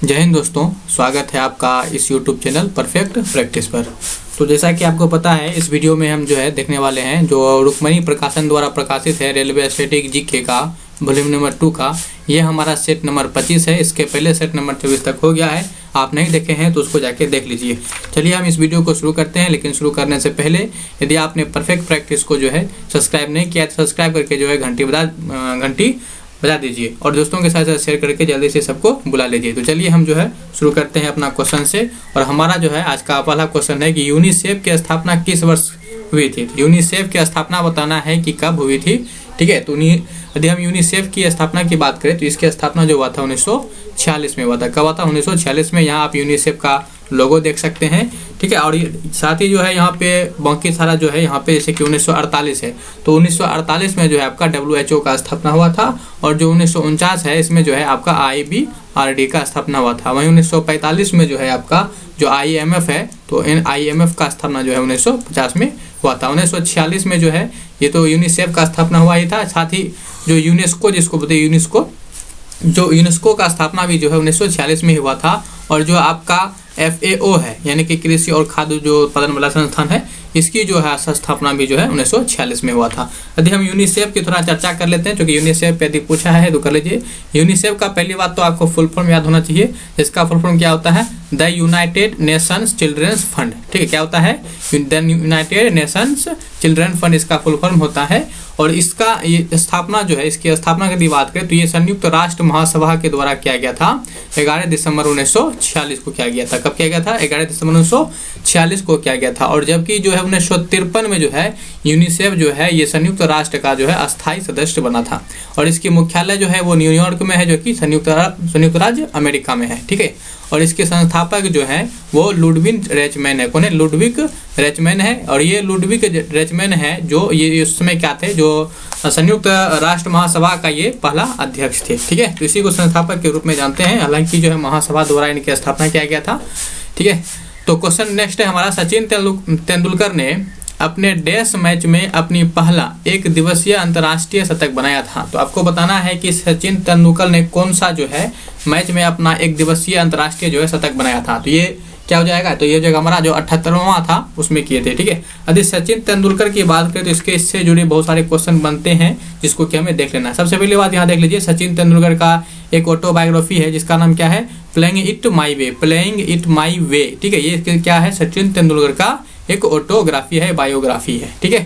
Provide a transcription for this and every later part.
जय हिंद दोस्तों, स्वागत है आपका इस YouTube चैनल परफेक्ट प्रैक्टिस पर। तो जैसा कि आपको पता है, इस वीडियो में हम जो है देखने वाले हैं जो रुक्मणी प्रकाशन द्वारा प्रकाशित है रेलवे स्टैटिक जीके का वॉल्यूम नंबर 2 का। ये हमारा सेट नंबर 25 है। इसके पहले सेट नंबर 24 तक हो गया है। आप नहीं देखे हैं तो उसको जाके देख लीजिए। चलिए हम इस वीडियो को शुरू करते हैं, लेकिन शुरू करने से पहले यदि आपने परफेक्ट प्रैक्टिस को जो है सब्सक्राइब नहीं किया तो सब्सक्राइब करके जो है घंटी बजा दीजिए और दोस्तों के साथ शेयर करके जल्दी से सबको बुला लीजिए। तो चलिए हम जो है शुरू करते हैं अपना क्वेश्चन से। और हमारा जो है आज का पहला क्वेश्चन है कि यूनिसेफ की स्थापना किस वर्ष हुई थी। तो यूनिसेफ की स्थापना बताना है कि कब हुई थी। ठीक है, तो यदि हम यूनिसेफ की स्थापना की बात करें तो इसकी स्थापना जो हुआ था 1946 में हुआ था। कब हुआ था? 1946 में। यहाँ आप यूनिसेफ का लोगो देख सकते हैं। ठीक है, और साथ ही जो है यहाँ पे बाकी सारा जो है यहाँ पे जैसे कि 1948 है तो 1948 में जो है आपका WHO का स्थापना हुआ था। और जो 1949 है इसमें जो है आपका IBRD का स्थापना हुआ था। वहीं 1945 में जो है आपका जो IMF है तो IMF का स्थापना जो है 1950 में हुआ था। 1946 में जो है ये तो यूनिसेफ का स्थापना हुआ ही था। साथ ही जो यूनेस्को जिसको बोलते हैं यूनेस्को का स्थापना भी जो है 1946 में हुआ था। और जो आपका FAO है यानी कि कृषि और खाद्य जो उत्पादन वाला संस्थान है इसकी जो है स्थापना भी जो है 1946 में हुआ था। यदि हम यूनिसेफ की थोड़ा चर्चा कर लेते हैं, क्योंकि यूनिसेफ पे यदि पूछा है तो कर लीजिए। यूनिसेफ का पहली बात तो आपको फुल फॉर्म याद होना चाहिए। इसका फुल फॉर्म क्या होता है? The United Nations children's fund. ठीक है, क्या होता है? The United Nations children fund इसका फुल फॉर्म होता है। और इसका ये स्थापना जो है, इसकी स्थापना की बात करें तो ये संयुक्त राष्ट्र महासभा के द्वारा किया गया था। 11 दिसंबर 1946 को किया गया था। कब किया गया था? 11 दिसंबर 1946 को किया गया था। और जबकि जो है 1953 में जो है यूनिसेफ जो है ये संयुक्त राष्ट्र का जो है अस्थायी सदस्य बना था। और इसकी मुख्यालय जो है वो न्यूयॉर्क में है, जो कि संयुक्त राज्य अमेरिका में है। ठीक है, और इसके संस्थापक जो है वो लुडविग रेचमैन है। कौन है? लुडविग रेचमैन है। और ये लुडविग रेचमैन है जो ये उस समय क्या थे, जो संयुक्त राष्ट्र महासभा का ये पहला अध्यक्ष थे। ठीक है, तो इसी को संस्थापक के रूप में जानते हैं। हालांकि जो है महासभा द्वारा इनकी स्थापना किया गया था। ठीक है, तो क्वेश्चन नेक्स्ट है हमारा। सचिन तेंदुलकर ने अपने डैश मैच में अपनी पहला एक दिवसीय अंतर्राष्ट्रीय शतक बनाया था। तो आपको बताना है कि सचिन तेंदुलकर ने कौन सा जो है मैच में अपना एक दिवसीय अंतर्राष्ट्रीय जो है शतक बनाया था। तो ये क्या हो जाएगा? तो ये जो हमारा जो 78वां था उसमें किए थे। ठीक है, यदि सचिन तेंदुलकर की बात करें तो इससे जुड़े बहुत सारे क्वेश्चन बनते हैं जिसको कि हमें देख लेना है। सबसे पहली बात यहाँ देख लीजिए, सचिन तेंदुलकर का एक ऑटोबायोग्राफी है जिसका नाम क्या है? प्लेइंग इट माई वे। ठीक है, ये क्या है? सचिन तेंदुलकर का एक ऑटोग्राफी है, बायोग्राफी है। ठीक है,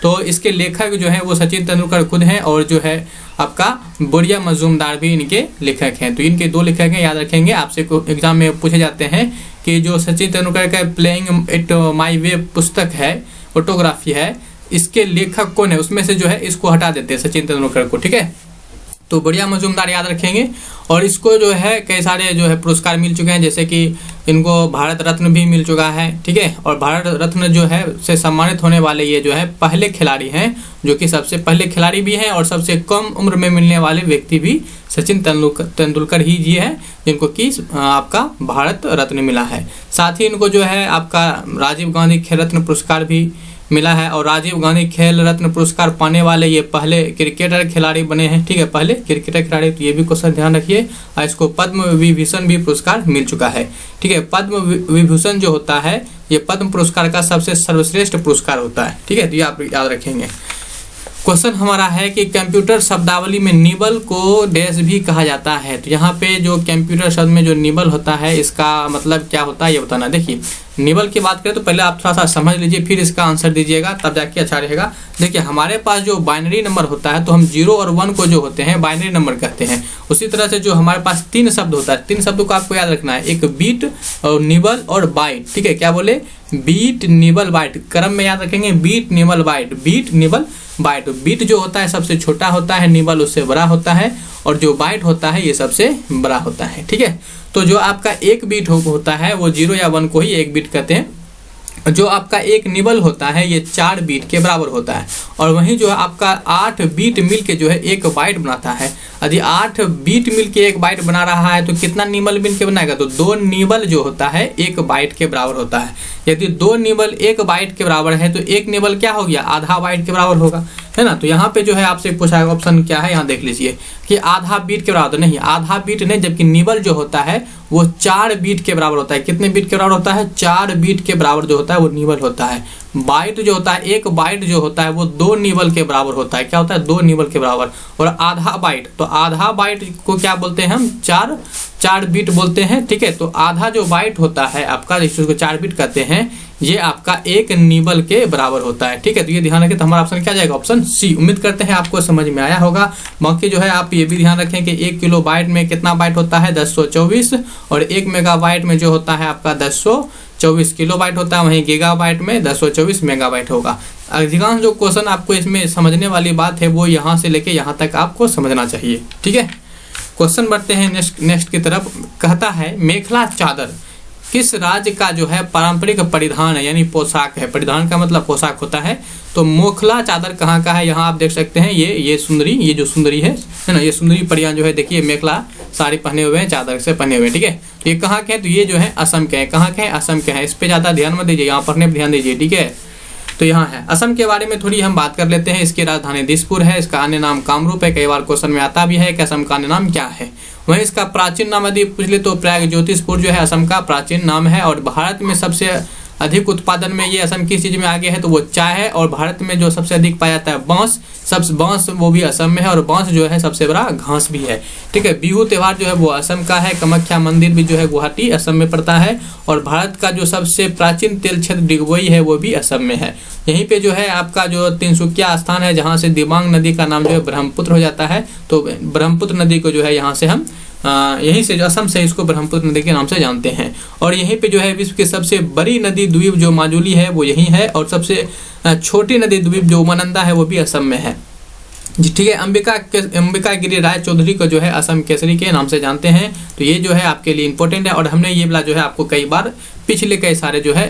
तो इसके लेखक जो है वो सचिन तेंदुलकर खुद हैं और जो है आपका बुढ़िया मजूमदार भी इनके लेखक हैं। तो इनके दो लेखक हैं, याद रखेंगे। आपसे एग्जाम में पूछे जाते हैं कि जो सचिन तेंदुलकर का प्लेइंग इट माई वे पुस्तक है, ऑटोग्राफी है, इसके लेखक कौन है? उसमें से जो है इसको हटा देते हैं, सचिन तेंदुलकर को। ठीक है, तो बढ़िया मजूमदार याद रखेंगे। और इसको जो है कई सारे जो है पुरस्कार मिल चुके हैं, जैसे कि इनको भारत रत्न भी मिल चुका है। ठीक है, और भारत रत्न जो है से सम्मानित होने वाले ये जो है पहले खिलाड़ी हैं, जो कि सबसे पहले खिलाड़ी भी हैं और सबसे कम उम्र में मिलने वाले व्यक्ति भी सचिन तेंदुलकर ही जी है, जिनको कि आपका भारत रत्न मिला है। साथ ही इनको जो है आपका राजीव गांधी खेल रत्न पुरस्कार भी मिला है। और राजीव गांधी खेल रत्न पुरस्कार पाने वाले ये पहले क्रिकेटर खिलाड़ी बने हैं। ठीक है, पहले क्रिकेटर खिलाड़ी। तो ये भी क्वेश्चन ध्यान रखिए। और इसको पद्म विभूषण भी पुरस्कार मिल चुका है। ठीक है, पद्म विभूषण जो होता है ये पद्म पुरस्कार का सबसे सर्वश्रेष्ठ पुरस्कार होता है। ठीक है, तो ये आप याद रखेंगे। क्वेश्चन हमारा है कि कंप्यूटर शब्दावली में निबल को डैश भी कहा जाता है। तो यहाँ पे जो कंप्यूटर शब्द में जो निबल होता है इसका मतलब क्या होता है ये बताना। देखिए, निबल की बात करें तो पहले आप थोड़ा सा समझ लीजिए, फिर इसका आंसर दीजिएगा, तब जाके अच्छा रहेगा। देखिए, हमारे पास जो बाइनरी नंबर होता है तो हम 0 और 1 को जो होते हैं बाइनरी नंबर कहते हैं। उसी तरह से जो हमारे पास 3 शब्द होता है, 3 शब्दों को आपको याद रखना है, एक बीट और निबल और बाइट। ठीक है, क्या बोले? बीट निबल बाइट, क्रम में याद रखेंगे। Bit nibble byte, bit nibble byte. Bit जो होता है सबसे छोटा होता है, निबल उससे बड़ा होता है, और जो बाइट होता है ये सबसे बड़ा होता है। ठीक है, तो जो आपका एक बीट होता है वो 0 या 1 को ही एक बीट कहते हैं। जो आपका एक निबल होता है ये 4 बीट के बराबर होता है। और वहीं जो है आपका 8 बीट मिल के जो है एक बाइट बनाता है। यदि 8 बीट मिल के एक बाइट बना रहा है तो कितना निबल मिल के बनाएगा? तो 2 निबल जो होता है 1 बाइट के बराबर होता है। यदि 2 निबल 1 बाइट के बराबर है तो 1 निबल क्या हो गया, आधा बाइट के बराबर होगा, है ना। तो यहाँ पे जो है आपसे पूछा है ऑप्शन क्या है, यहाँ देख लीजिए कि आधा बीट के बराबर, नहीं आधा बीट नहीं, जबकि निबल जो होता है वो 4 बीट के बराबर होता है। कितने बीट के बराबर होता है, 4 बीट के बराबर जो होता है वो निबल होता है। बाइट जो होता है, 1 बाइट जो होता है वो 2 निबल के बराबर होता है। क्या होता है, 2 निबल के बराबर। और आधा बाइट, तो आधा बाइट को क्या बोलते हैं हम, 4 बीट बोलते हैं, ठीक है। तो आधा जो बाइट होता है आपका, जिसको 4 बीट कहते हैं, ये आपका 1 निबल के बराबर होता है, ठीक है। तो ये ध्यान रखें, तो हमारा ऑप्शन क्या जाएगा, ऑप्शन सी। उम्मीद करते हैं आपको समझ में आया होगा। बाकी जो है आप ये भी ध्यान रखें कि 1 किलो बाइट में कितना बाइट होता है, 1024, और 1 मेगाबाइट में जो होता है आपका 1024 किलोबाइट होता है। वहीं गीगाबाइट में 1024 मेगाबाइट होगा। अधिकांश जो क्वेश्चन आपको इसमें समझने वाली बात है वो यहाँ से लेके यहाँ तक आपको समझना चाहिए, ठीक है। क्वेश्चन बढ़ते हैं नेक्स्ट की तरफ। कहता है मेखला चादर किस राज्य का जो है पारंपरिक परिधान है, यानी पोशाक है। परिधान का मतलब पोशाक होता है। तो मोखला चादर कहाँ का है, यहाँ आप देख सकते हैं ये सुंदरी, ये जो सुंदरी है ना, ये सुंदरी परियां जो है, देखिए मेखला साड़ी पहने हुए हैं, चादर से पहने हुए हैं, ठीक है। तो ये कहाँ के हैं, तो ये जो है असम के हैं। कहाँ के हैं, असम के हैं। इस पे ज़्यादा ध्यान मत दीजिए, यहाँ पढ़ने पर ध्यान दीजिए, ठीक है। तो यहाँ है असम के बारे में थोड़ी हम बात कर लेते हैं। इसकी राजधानी दिसपुर है, इसका अन्य नाम कामरूप है। कई बार क्वेश्चन में आता भी है कि असम का अन्य नाम क्या है। वहीं इसका प्राचीन नाम यदि पूछ ले तो प्रयाग ज्योतिषपुर जो है असम का प्राचीन नाम है। और भारत में सबसे अधिक उत्पादन में ये असम किस चीज़ में आगे है, तो वो चाय है। और भारत में जो सबसे अधिक पाया जाता है बांस, बांस वो भी असम में है। और बांस जो है सबसे बड़ा घास भी है, ठीक है। बिहू त्यौहार जो है वो असम का है। कामाख्या मंदिर भी जो है गुवाहाटी असम में पड़ता है। और भारत का जो सबसे प्राचीन तेल क्षेत्र डिगबोई है वो भी असम में है। यहीं पे जो है आपका जो तिनसुकिया स्थान है, जहाँ से दिबांग नदी का नाम जो है ब्रह्मपुत्र हो जाता है। तो ब्रह्मपुत्र नदी को जो है यहाँ से हम यहीं से असम से इसको ब्रह्मपुत्र नदी के नाम से जानते हैं। और यहीं पे जो है विश्व की सबसे बड़ी नदी द्वीप जो माजुली है वो यहीं है। और सबसे छोटी नदी द्वीप जो उमानंदा है वो भी असम में है जी, ठीक है। अंबिका गिरी राय चौधरी को जो है असम केसरी के नाम से जानते हैं। तो ये जो है आपके लिए इंपॉर्टेंट है। और हमने ये वाला जो है आपको कई बार पिछले कई सारे जो है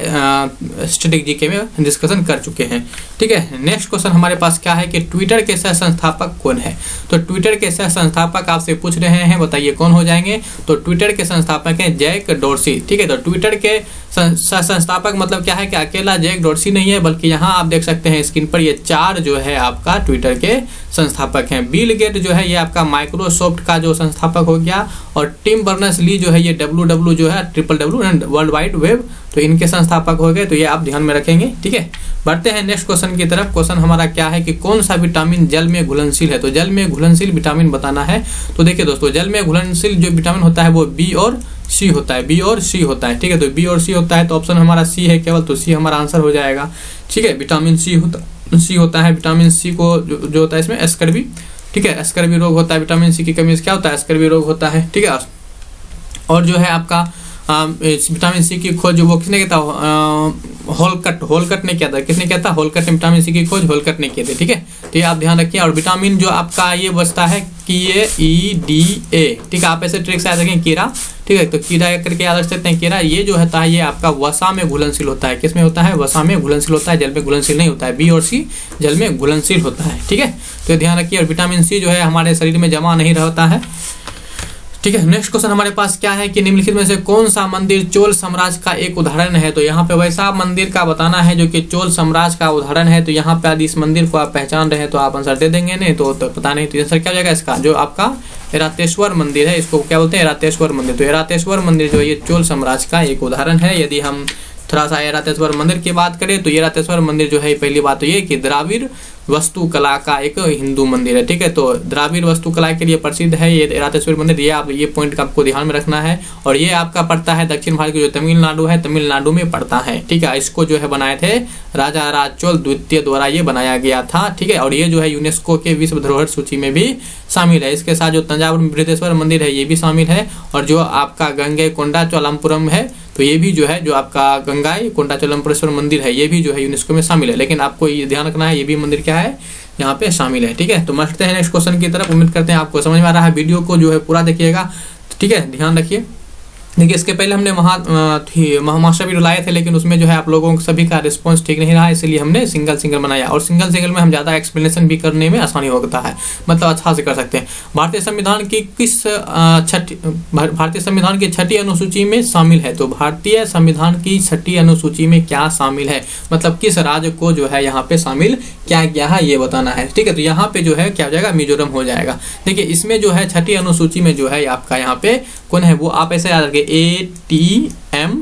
स्टैटिक जीके में डिस्कशन कर चुके हैं, ठीक है। नेक्स्ट क्वेश्चन हमारे पास क्या है कि ट्विटर के सह संस्थापक कौन है। तो ट्विटर के सह संस्थापक आपसे पूछ रहे हैं, बताइए कौन हो जाएंगे। तो ट्विटर के संस्थापक हैं जैक डोर्सी, ठीक है। तो ट्विटर के सह संस्थापक मतलब क्या है कि अकेला जैक डोर्सी नहीं है, बल्कि यहाँ आप देख सकते हैं स्क्रीन पर ये 4 जो है आपका ट्विटर के संस्थापक हैं। बिल गेट जो है ये आपका माइक्रोसॉफ्ट का जो संस्थापक हो गया। और टिम बर्नर्स ली जो है ये WW जो है WWW वर्ल्ड वाइड वेब, तो इनके संस्थापक हो गए। तो ये आप ध्यान में रखेंगे, ठीक है। बढ़ते हैं नेक्स्ट क्वेश्चन की तरफ। क्वेश्चन हमारा क्या है कि कौन सा विटामिन जल में घुलनशील है। तो जल में घुलनशील विटामिन बताना है। तो देखिए दोस्तों, जल में घुलनशील जो विटामिन होता है वो बी और सी होता है, बी और सी होता है, ठीक है। तो बी और सी होता है, तो ऑप्शन हमारा सी है केवल, तो सी हमारा आंसर हो जाएगा, ठीक है। विटामिन सी होता है। विटामिन सी को जो होता है इसमें स्कर्वी, ठीक है, स्कर्वी रोग होता है। विटामिन सी की कमी से क्या होता है, स्कर्वी रोग होता है, ठीक है। और जो है आपका विटामिन सी की खोज वो किसने किया था, होलकट ने किया था। किसने किया था, होलकट ने विटामिन सी की खोज होलकट ने किए थे, ठीक है। तो ये आप ध्यान रखिए। और विटामिन जो आपका ये बचता है KEDA, ठीक है। आप ऐसे ट्रिक से याद रखें, कीड़ा, ठीक है। तो कीड़ा करके याद रख सकते हैं। कीड़ा ये जो होता है ये आपका वसा में घुलनशील होता है। किस में होता है, वसा में घुलनशील होता है, जल में घुलनशील नहीं होता है। बी और सी जल में घुलनशील होता है, ठीक है। तो ध्यान रखिए। और विटामिन सी जो है हमारे शरीर में जमा नहीं रहता है, ठीक है। नेक्स्ट क्वेश्चन हमारे पास क्या है कि निम्नलिखित में से कौन सा मंदिर चोल साम्राज्य का एक उदाहरण है। तो यहाँ पे वैसा मंदिर का बताना है जो कि चोल साम्राज्य का उदाहरण है। तो यहाँ पे यदि इस मंदिर को आप पहचान रहे हैं तो आप आंसर दे देंगे, नहीं तो पता नहीं। तो आंसर क्या हो जाएगा इसका, जो आपका एरातेश्वर मंदिर है, इसको क्या बोलते हैं, एरातेश्वर मंदिर। तो एरातेश्वर मंदिर जो है ये चोल साम्राज्य का एक उदाहरण है। यदि हम थोड़ा सा एरातेश्वर मंदिर की बात करें तो एरातेश्वर मंदिर जो है पहली बात तो ये कि द्राविड़ वास्तुकला का एक हिंदू मंदिर है, ठीक है। तो द्राविड़ वास्तुकला के लिए प्रसिद्ध है ये एरातेश्वर मंदिर। ये आप ये पॉइंट का आपको ध्यान में रखना है। और ये आपका पड़ता है दक्षिण भारत की जो तमिलनाडु है, तमिलनाडु में पड़ता है, ठीक है। इसको जो है बनाए थे राजा राज चोल द्वितीय द्वारा ये बनाया गया था, ठीक है। और ये जो है यूनेस्को के विश्व धरोहर सूची में भी शामिल है। इसके साथ जो तंजावुर बृहदेश्वर मंदिर है ये भी शामिल है। और जो आपका गंगे कोंडा चोलामपुरम है तो ये भी जो है जो आपका गंगाई कोंडा चोलामपुरेश्वर मंदिर है ये भी जो है यूनेस्को में शामिल है। लेकिन आपको ये ध्यान रखना है ये भी मंदिर क्या है यहाँ पे शामिल है, ठीक है। तो बढ़ते हैं नेक्स्ट क्वेश्चन की तरफ। उम्मीद करते हैं आपको समझ में आ रहा है। वीडियो को जो है पूरा देखिएगा, ठीक है, ध्यान रखिए। देखिए इसके पहले हमने महामास्टर वीडियो लाए थे, लेकिन उसमें जो है आप लोगों को सभी का रिस्पांस ठीक नहीं रहा, इसलिए हमने सिंगल बनाया। और सिंगल में हम ज़्यादा एक्सप्लेनेशन भी करने में आसानी होता है, मतलब अच्छा से कर सकते हैं। भारतीय संविधान की भारतीय संविधान की 6ठी अनुसूची में शामिल है। तो भारतीय संविधान की 6ठी अनुसूची में क्या शामिल है, मतलब किस राज्य को जो है यहाँ पे शामिल क्या किया है ये बताना है। ठीक है, तो यहाँ पे जो है क्या हो जाएगा, मिजोरम हो जाएगा। देखिए इसमें जो है 6ठी अनुसूची में जो है आपका यहाँ पे कौन है, वो आप ऐसे याद रखिए ATMM,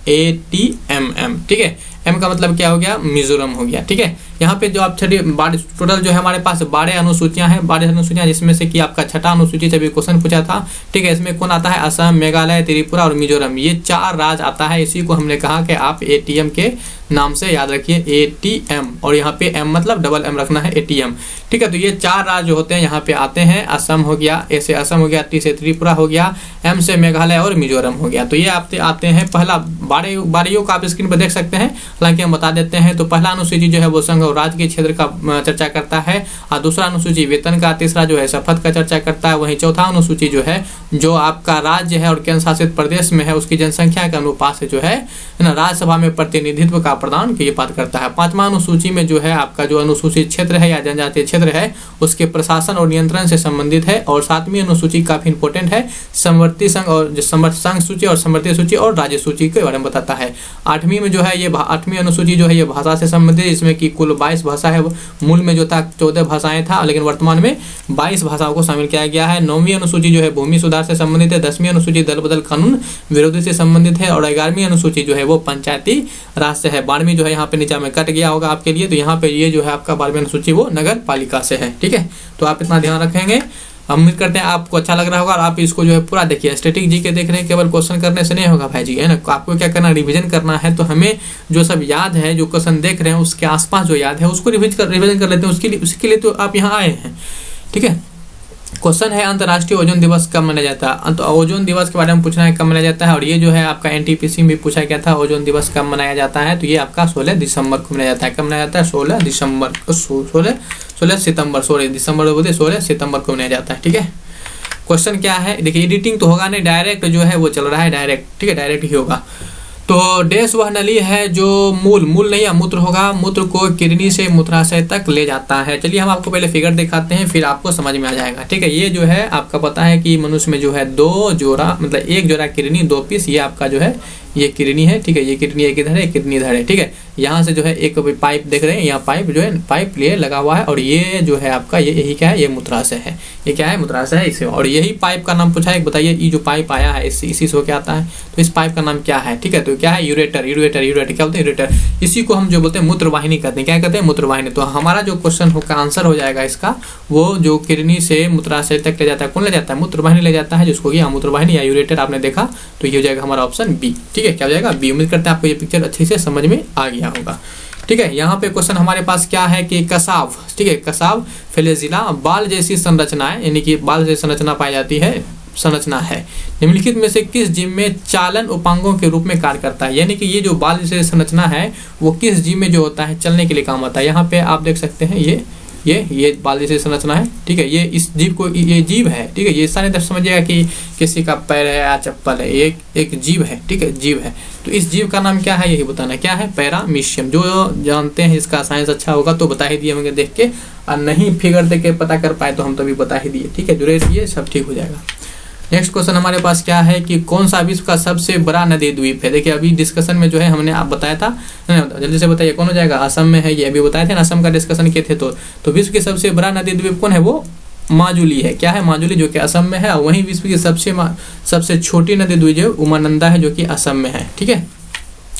ATMM। ठीक है, एम का मतलब क्या हो गया, मिजोरम हो गया। ठीक है, यहाँ पे जो आप टोटल जो है हमारे पास 12 अनुसूचियां हैं, 12 अनुसूचियां, जिसमें से कि आपका 6ठा अनुसूची से भी क्वेश्चन पूछा था। ठीक है, इसमें कौन आता है, असम, मेघालय, त्रिपुरा और मिजोरम, ये 4 राज्य आता है। इसी को हमने कहा कि आप ATM के नाम से याद रखिए, ATM, और यहाँ पे M मतलब डबल M रखना है, ATM। ठीक है, तो ये 4 राज्य होते हैं यहाँ पे आते हैं। असम हो गया, A से असम हो गया, T से त्रिपुरा हो गया, M से मेघालय और मिजोरम हो गया। तो ये आते हैं। पहला 12 को आप स्क्रीन पर देख सकते हैं, हालांकि हम बता देते हैं। तो पहला अनुसूची जो है वो संघ और राज्य के क्षेत्र का चर्चा करता है, और दूसरा अनुसूची वेतन का, तीसरा जो है शपथ का चर्चा करता है। वहीं चौथा अनुसूची जो है जो आपका राज्य है और केंद्र शासित प्रदेश में है उसकी जनसंख्या के अनुपात से जो है ना राज्यसभा में प्रतिनिधित्व का प्रदान की बात करता है। 5वां अनुसूची में जो है आपका जो अनुसूचित क्षेत्र है या जनजातीय क्षेत्र है उसके प्रशासन और नियंत्रण से संबंधित है। और 7वीं अनुसूची काफी इंपोर्टेंट है, समवर्ती संघ और संघ सूची और समवर्ती सूची और राज्य सूची के बारे में बताता है। 8वीं में जो है ये 8वीं अनुसूची जो है ये भाषा से संबंधित, इसमें कि कुल 22 भाषा है। मूल में जो था 14 भाषाएं था, लेकिन वर्तमान में 22 भाषाओं को शामिल किया गया है। 9वीं अनुसूची जो है भूमि सुधार से संबंधित है। 10वीं अनुसूची दल बदल कानून विरोधी से संबंधित है। और 11वीं अनुसूची जो है वो पंचायती राज से है। 12वीं जो है यहाँ पे नीचे में कट गया होगा आपके लिए, तो यहाँ पे ये जो है आपका 12वीं अनुसूची वो नगर पालिका से है। ठीक है, तो आप इतना ध्यान रखेंगे। उम्मीद करते हैं आपको अच्छा लग रहा होगा और आप इसको जो है पूरा देखिए। स्टैटिक जी के देख रहे हैं, केवल क्वेश्चन करने से नहीं होगा भाई जी, है ना। आपको क्या करना, रिवीजन करना है। तो हमें जो सब याद है, जो क्वेश्चन देख रहे हैं उसके आसपास जो याद है उसको रिवीजन कर लेते हैं। उसके लिए तो आप यहाँ आए हैं। ठीक है, क्वेश्चन है अंतर्राष्ट्रीय ओजोन दिवस कब मनाया जाता है। तो ओजोन दिवस के बारे में पूछना है, कब मनाया जाता है। और ये जो है आपका NTPC में पूछा गया था, ओजोन दिवस कब मनाया जाता है। तो ये आपका 16 दिसंबर को मनाया जाता है। कब मनाया जाता है, 16 सितंबर को मनाया जाता है। ठीक है, क्वेश्चन क्या है, देखिए एडिटिंग तो होगा नहीं, डायरेक्ट जो है वो चल रहा है, डायरेक्ट। ठीक है, डायरेक्ट ही होगा। तो डैश वह नली है जो मूल नहीं या मूत्र होगा, मूत्र को किडनी से मूत्राशय तक ले जाता है। चलिए हम आपको पहले फिगर दिखाते हैं, फिर आपको समझ में आ जाएगा। ठीक है, ये जो है आपका पता है कि मनुष्य में जो है 2 जोड़ा, मतलब 1 जोड़ा किडनी 2 पीस, ये आपका जो है ये किडनी है। ठीक है, ये किडनी एक इधर है, किडनी इधर है। ठीक है, यहाँ से जो है एक पाइप देख रहे हैं, यहाँ पाइप जो है पाइप लिए लगा हुआ है। और ये जो है आपका यही क्या है, ये मूत्राशय है। ये क्या है, मूत्राशय है इसे। और यही पाइप का नाम पूछा है, बताइए ये जो पाइप आया है इसी से क्या आता है, तो इस पाइप का नाम क्या है। ठीक है, तो क्या है, यूरेटर क्या बोलते हैं, यूरेटर। इसी को हम जो बोलते हैं मूत्रवाहिनी कहते हैं। क्या कहते हैं, मूत्रवाहिनी। तो हमारा जो क्वेश्चन का आंसर हो जाएगा इसका, वो जो किडनी से मूत्राशय तक ले जाता है, कौन ले जाता है, मूत्रवाहिनी ले जाता है, जिसको कि मूत्रवाहिनी या यूरेटर आपने देखा। तो ये हो जाएगा हमारा ऑप्शन बी। ठीक है, क्या हो जाएगा, बी। उम्मीद करते हैं आपको ये पिक्चर अच्छे से समझ में आ गया होगा। ठीक है, यहाँ पे क्वेश्चन हमारे पास क्या है कि कसाव, ठीक है, कसाव फ्लैजिला बाल जैसी संरचना है, यानी कि बाल जैसी संरचना पाई जाती है, संरचना है। निम्नलिखित में से किस जीव में चालन उपांगों के रूप में कार्य करता है। यानी कि ये जो बाल जैसी संरचना है वो किस जीव में जो होता है चलने के लिए काम आता है। यहाँ पे आप देख सकते हैं ये बाल जैसी संरचना है। ठीक है, ये इस जीव को, ये जीव है। ठीक है, ये सारे तरफ समझिएगा कि किसी का पैर है या चप्पल है, ये एक जीव है। ठीक है, जीव है। तो इस जीव का नाम क्या है, यही बताना क्या है, पैरामीशियम। जो जानते हैं इसका साइंस अच्छा होगा तो बता ही दिए होंगे देख के, और नहीं फिगर देख के पता कर पाए तो हम तभी बता ही दिए। ठीक है, जुड़े रहिए, सब ठीक हो जाएगा। नेक्स्ट क्वेश्चन हमारे पास क्या है कि कौन सा विश्व का सबसे बड़ा नदी द्वीप है। देखिए अभी डिस्कशन में जो है हमने आप बताया था, जल्दी से बताइए कौन हो जाएगा, असम में है। ये अभी बताए थे ना, असम का डिस्कशन किए थे। तो विश्व के सबसे बड़ा नदी द्वीप कौन है, वो माजुली है। क्या है, माजुली, जो कि असम में है। और वहीं विश्व की सबसे छोटी नदी द्वीप जो उमानंदा है, जो कि असम में है। ठीक है,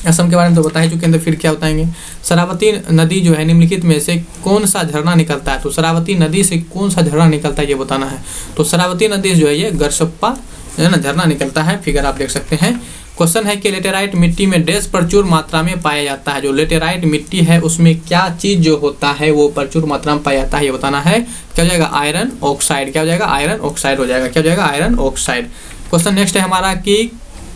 असम के बारे में तो बता ही चुके हैं, तो फिर क्या बताएंगे। शरावती नदी जो है निम्नलिखित में से कौन सा झरना निकलता है। तो शरावती नदी से कौन सा झरना निकलता है ये बताना है। तो शरावती नदी जो है ये गरसप्पा है ना, झरना निकलता है। फिगर आप देख सकते हैं। क्वेश्चन है कि लेटेराइट मिट्टी में डैश प्रचुर मात्रा में पाया जाता है। जो लेटेराइट मिट्टी है उसमें क्या चीज जो होता है वो प्रचुर मात्रा में पाया जाता है, ये बताना है। क्या हो जाएगा, आयरन ऑक्साइड। क्या हो जाएगा, आयरन ऑक्साइड हो जाएगा। क्या हो जाएगा, आयरन ऑक्साइड। क्वेश्चन नेक्स्ट है हमारा कि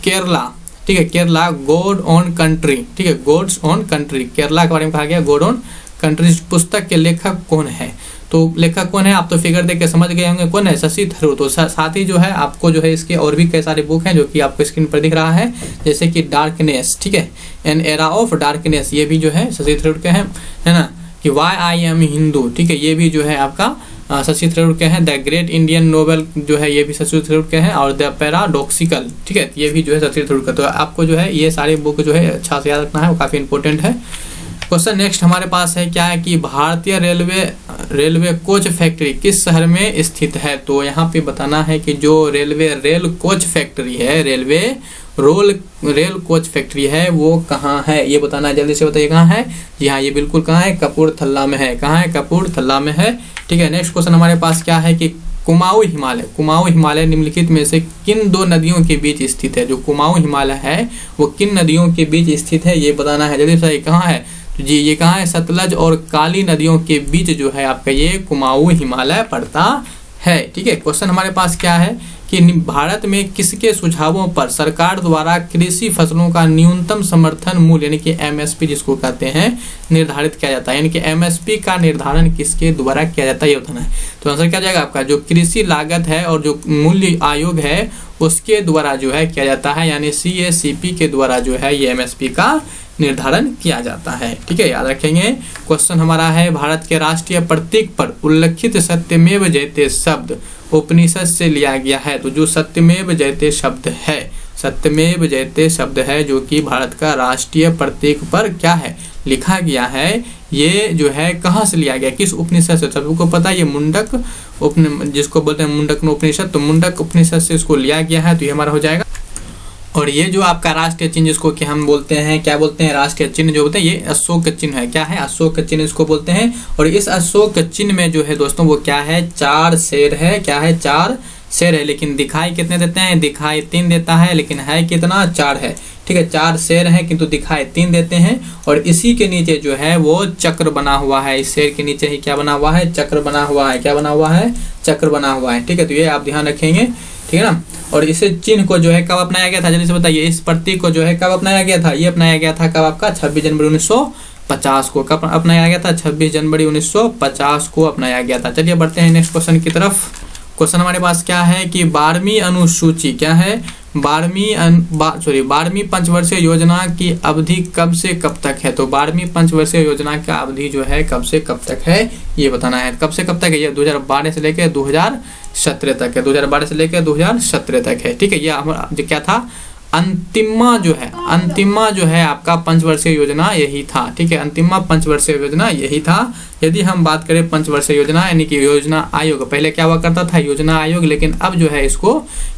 केरला, ठीक है, केरला गॉड ऑन कंट्री। ठीक है, गॉड्स ऑन कंट्री, केरला के बारे में कहा गया गॉड ऑन कंट्री। पुस्तक के लेखक कौन है। तो लेखक कौन है, आप तो फिगर देख के समझ गए होंगे कौन है, शशि थरूर। तो साथ ही जो है आपको जो है इसके और भी कई सारे बुक हैं जो कि आपको स्क्रीन पर दिख रहा है, जैसे कि डार्कनेस, ठीक है, एन एरा ऑफ डार्कनेस, ये भी जो है शशि थरूर के हैं, है ना, कि वाई आई एम हिंदू, ठीक है, ये भी जो है आपका शशि थरूर के हैं। द ग्रेट इंडियन नोवेल जो है ये भी शशि थरूर के हैं, और द पैराडॉक्सिकल, ठीक है, ये भी जो है शशि थरूर का। तो आपको जो है ये सारे बुक जो है अच्छा से याद रखना है, वो काफ़ी इंपॉर्टेंट है। क्वेश्चन नेक्स्ट हमारे पास है क्या है कि भारतीय रेलवे कोच फैक्ट्री किस शहर में स्थित है। तो यहाँ पे बताना है कि जो रेल कोच फैक्ट्री है, रेल कोच फैक्ट्री है वो कहाँ है, ये बताना है, जल्दी से बताइए कहाँ है। जी हाँ, ये बिल्कुल कहाँ है, कपूरथला में है। कहाँ है, कपूरथला में है, ठीक है। नेक्स्ट क्वेश्चन हमारे पास क्या है कि कुमाऊं हिमालय निम्नलिखित में से किन दो नदियों के बीच स्थित है। जो कुमाऊं हिमालय है वो किन नदियों के बीच स्थित है, ये बताना है, जल्दी से कहाँ है। जी ये कहाँ है, सतलज और काली नदियों के बीच जो है आपका ये कुमाऊं हिमालय पड़ता है, ठीक है। क्वेश्चन हमारे पास क्या है कि भारत में किसके सुझावों पर सरकार द्वारा कृषि फसलों का न्यूनतम समर्थन मूल्य यानी कि एमएसपी जिसको कहते हैं निर्धारित किया जाता है, यानी कि एमएसपी का निर्धारण किसके द्वारा किया जाता है, ये बताना है। तो आंसर क्या जाएगा आपका, जो कृषि लागत है और जो मूल्य आयोग है उसके द्वारा जो है किया जाता है, यानी CACP के द्वारा जो है ये एमएसपी का निर्धारण किया जाता है, ठीक है, याद रखेंगे। क्वेश्चन हमारा है भारत के राष्ट्रीय प्रतीक पर उल्लेखित सत्यमेव जयते शब्द उपनिषद से लिया गया है। तो जो सत्यमेव जयते शब्द है, सत्यमेव जयते शब्द है जो कि भारत का राष्ट्रीय प्रतीक पर क्या है लिखा गया है, ये जो है कहाँ से लिया गया, किस उपनिषद से। सबको पता है ये मुंडक जिसको बोलते हैं मुंडक उपनिषद, तो मुंडक उपनिषद से इसको लिया गया है, तो ये हमारा हो जाएगा। और ये जो आपका राष्ट्रीय चिन्ह जिसको कि हम बोलते हैं, क्या बोलते हैं, राष्ट्रीय चिन्ह जो होते हैं, ये अशोक चिन्ह है। क्या है, अशोक चिन्ह इसको बोलते हैं। और इस अशोक चिन्ह में जो है दोस्तों वो क्या है, 4 शेर है। क्या है, 4 शेर है, लेकिन दिखाई कितने देते हैं, दिखाई 3 देता है, लेकिन है कितना, 4 है, ठीक है। 4 शेर है किंतु दिखाई 3 देते हैं। और इसी के नीचे जो है वो चक्र बना हुआ है, इस शेर के नीचे ही क्या बना हुआ है, चक्र बना हुआ है। क्या बना हुआ है, चक्र बना हुआ है, ठीक है। तो ये आप ध्यान रखेंगे, ठीक है ना। और इसे चिन्ह को जो है कब अपनाया गया था, जल्दी से बताइए। इस प्रतीक को जो है कब अपनाया गया था, ये अपनाया गया था कब आपका 26 जनवरी 1950 को। कब अपनाया गया था, 26 जनवरी 1950 को अपनाया गया था। चलिए बढ़ते हैं नेक्स्ट क्वेश्चन की तरफ। क्वेश्चन हमारे पास क्या है कि 12वीं अनुसूची क्या है, 12वीं पंचवर्षीय योजना की अवधि कब से कब तक है। तो 12वीं पंचवर्षीय योजना का अवधि जो है कब से कब तक है, ये बताना है। कब से कब तक है, ये 2012 से लेकर 2017 तक है, 2012 से लेकर 2017 तक है, ठीक है। ये हमारा क्या था, अंतिमा जो है आपका पंचवर्षीय योजना यही था, ठीक है। अंतिमा पंचवर्षीय योजना यही था। यदि हम बात करें पंचवर्षीय योजना यानी कि योजना आयोग, पहले क्या हुआ करता था, योजना आयोग, लेकिन अब जो है इसको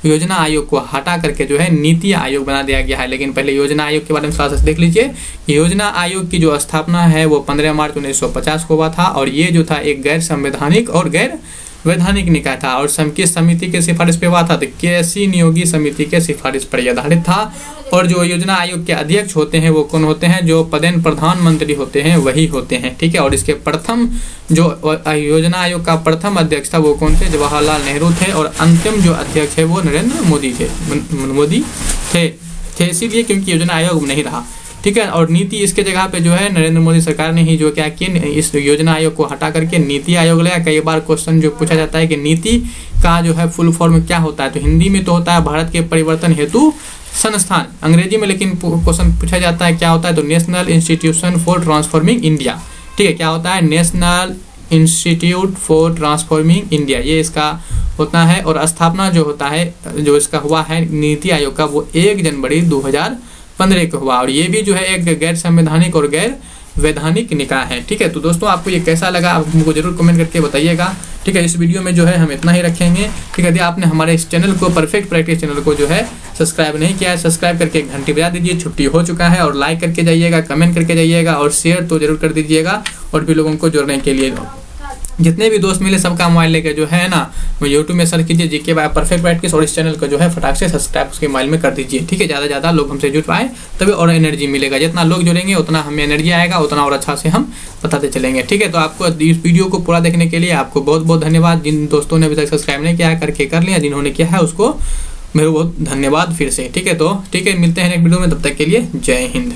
योजना आयोग को हटा करके जो है नीति आयोग बना दिया गया है। लेकिन पहले योजना आयोग के बारे में थोड़ा सा देख लीजिए। योजना आयोग की जो स्थापना है वो 15 मार्च 1950 को हुआ था, और ये जो था एक गैर संवैधानिक और गैर वैधानिक निकाय था, और किस समिति के सिफारिश पे हुआ था, तो केसी नियोगी समिति के सिफारिश पर आधारित था। और जो योजना आयोग के अध्यक्ष होते हैं वो कौन होते हैं, जो पदेन प्रधानमंत्री होते हैं वही होते हैं, ठीक है। और इसके प्रथम जो योजना आयोग का प्रथम अध्यक्ष था वो कौन थे, जवाहरलाल नेहरू थे। और अंतिम जो अध्यक्ष है वो नरेंद्र मोदी थे इसीलिए क्योंकि योजना आयोग नहीं रहा, ठीक है। और नीति इसके जगह पे जो है नरेंद्र मोदी सरकार ने ही जो क्या कि इस योजना आयोग को हटा करके नीति आयोग लाया। कई बार क्वेश्चन जो पूछा जाता है कि नीति का जो है फुल फॉर्म क्या होता है, तो हिंदी में तो होता है भारत के परिवर्तन हेतु संस्थान, अंग्रेजी में लेकिन क्वेश्चन पूछा जाता है क्या होता है, तो national institution for transforming India, ठीक है। क्या होता है, national institute for transforming India, ये इसका होता है। और स्थापना जो होता है जो इसका हुआ है नीति आयोग का वो 1 जनवरी 2015 को हुआ। और ये भी जो है एक गैर संवैधानिक और गैर वैधानिक निकाय है, ठीक है। तो दोस्तों आपको ये कैसा लगा आप हमको जरूर कमेंट करके बताइएगा, ठीक है। इस वीडियो में जो है हम इतना ही रखेंगे, ठीक है। यदि आपने हमारे इस चैनल को परफेक्ट प्रैक्टिस चैनल को जो है सब्सक्राइब नहीं किया है, सब्सक्राइब करके घंटी बजा दीजिए, छुट्टी हो चुका है। और लाइक करके जाइएगा, कमेंट करके जाइएगा, और शेयर तो जरूर कर दीजिएगा और भी लोगों को जोड़ने के लिए। जितने भी दोस्त मिले सबका मोबाइल लेके जो है ना वो यूट्यूब में सर्च कीजिए जीके बाय परफेक्ट प्रैक्टिस, और इस चैनल को जो है फटाक से सब्सक्राइब उसके मोबाइल में कर दीजिए, ठीक है। ज़्यादा से ज़्यादा लोग हमसे जुड़ पाए तभी और एनर्जी मिलेगा, जितना लोग जुड़ेंगे उतना हमें एनर्जी आएगा, उतना और अच्छा से हम बताते चलेंगे, ठीक है। तो आपको इस वीडियो को पूरा देखने के लिए आपको बहुत बहुत धन्यवाद। जिन दोस्तों ने अभी तक सब्सक्राइब नहीं किया है करके कर लिया, जिन्होंने किया है उसको मेरे बहुत धन्यवाद फिर से, ठीक है। तो ठीक है, मिलते हैं नेक्स्ट वीडियो में, तब तक के लिए जय हिंद।